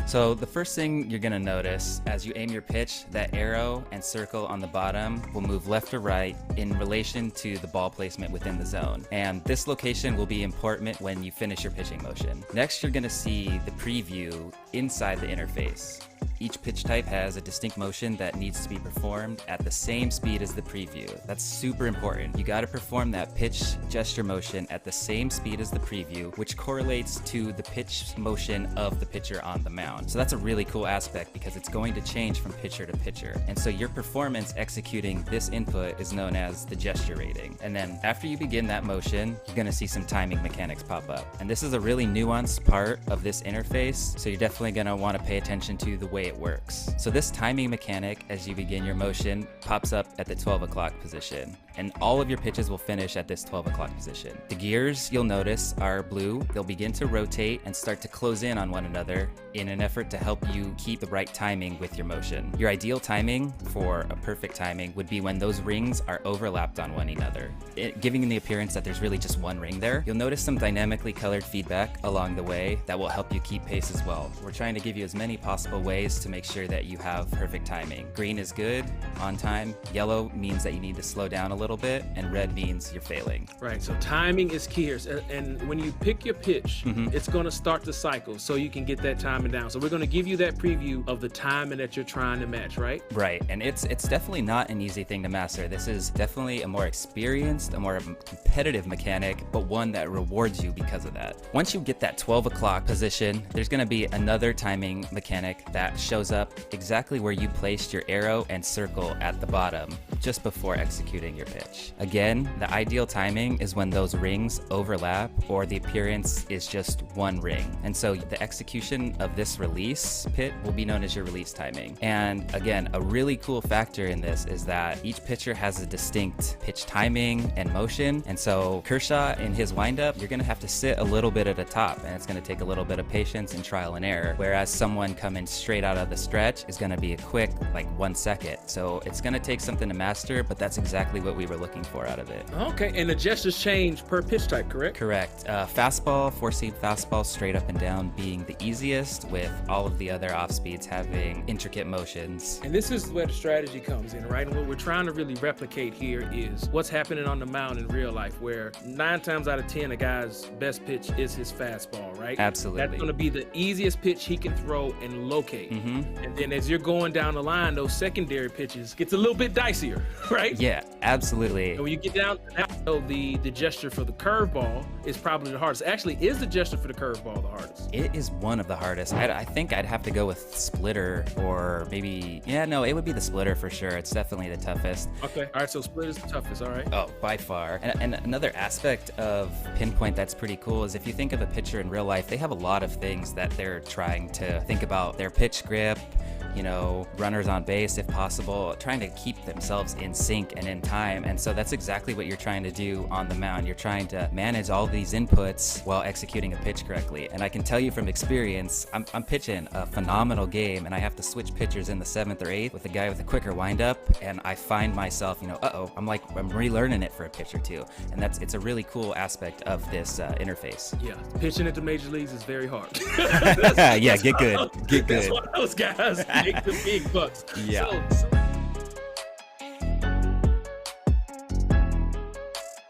So the first thing you're gonna notice as you aim your pitch, that arrow and circle on the bottom will move left or right in relation to the ball placement within the zone. And this location will be important when you finish your pitching motion. Next, you're gonna see the preview inside the interface. Each pitch type has a distinct motion that needs to be performed at the same speed as the preview. That's super important. You got to perform that pitch gesture motion at the same speed as the preview, which correlates to the pitch motion of the pitcher on the mound. So that's a really cool aspect because it's going to change from pitcher to pitcher. And so your performance executing this input is known as the gesture rating. And then after you begin that motion, you're going to see some timing mechanics pop up. And this is a really nuanced part of this interface, so you're definitely going to want to pay attention to the way it works. So this timing mechanic, as you begin your motion, pops up at the 12 o'clock position, and all of your pitches will finish at this 12 o'clock position. The gears, you'll notice, are blue. They'll begin to rotate and start to close in on one another in an effort to help you keep the right timing with your motion. Your ideal timing for a perfect timing would be when those rings are overlapped on one another, giving the appearance that there's really just one ring there. You'll notice some dynamically colored feedback along the way that will help you keep pace as well. We're trying to give you as many possible ways to make sure that you have perfect timing. Green is good, on time. Yellow means that you need to slow down a little bit, and red means you're failing. Right, so timing is key here. And when you pick your pitch, it's gonna start the cycle so you can get that timing down. So we're gonna give you that preview of the timing that you're trying to match, right? Right, and it's definitely not an easy thing to master. This is definitely a more experienced, a more competitive mechanic, but one that rewards you because of that. Once you get that 12 o'clock position, there's gonna be another timing mechanic that shows up exactly where you placed your arrow and circle at the bottom just before executing your pitch. Again, the ideal timing is when those rings overlap or the appearance is just one ring. And so the execution of this release pit will be known as your release timing. And again, a really cool factor in this is that each pitcher has a distinct pitch timing and motion. And so Kershaw, in his windup, you're gonna have to sit a little bit at a top, and it's gonna take a little bit of patience and trial and error. Whereas someone coming straight out of the stretch is gonna be a quick, like 1 second. So it's gonna take something to master, but that's exactly what we were looking for out of it. Okay, and the gestures change per pitch type, correct? Correct. Fastball, four-seam fastball, straight up and down being the easiest, with all of the other off speeds having intricate motions. And this is where the strategy comes in, right? And what we're trying to really replicate here is what's happening on the mound in real life, where 9 times out of 10, a guy's best pitch is his fastball, right? Absolutely. That's going to be the easiest pitch he can throw and locate. And then as you're going down the line, those secondary pitches gets a little bit dicier, right? Yeah, absolutely. And when you get down to the gesture for the curveball is probably the hardest. Actually, is the gesture for the curveball the hardest? It is one of the hardest. I think I'd have to go with splitter, or maybe, yeah, no, it would be the splitter for sure. It's definitely the toughest. Okay, all right, so splitter is the toughest, all right. Oh, by far. And another aspect of pinpoint that's pretty cool is if you think of a pitcher in real life, they have a lot of things that they're trying to think about. Their pitch grip, you know, runners on base if possible, trying to keep themselves in sync and in time. And so that's exactly what you're trying to do on the mound. You're trying to manage all these inputs while executing a pitch correctly. And I can tell you from experience, I'm pitching a phenomenal game, and I have to switch pitchers in the 7th or 8th with a guy with a quicker windup, and I find myself, you know, I'm relearning it for a pitch or two. And it's a really cool aspect of this interface. Yeah, pitching at the major leagues is very hard. Yeah, get good. Get good. That's why those guys make the big bucks. Yeah. So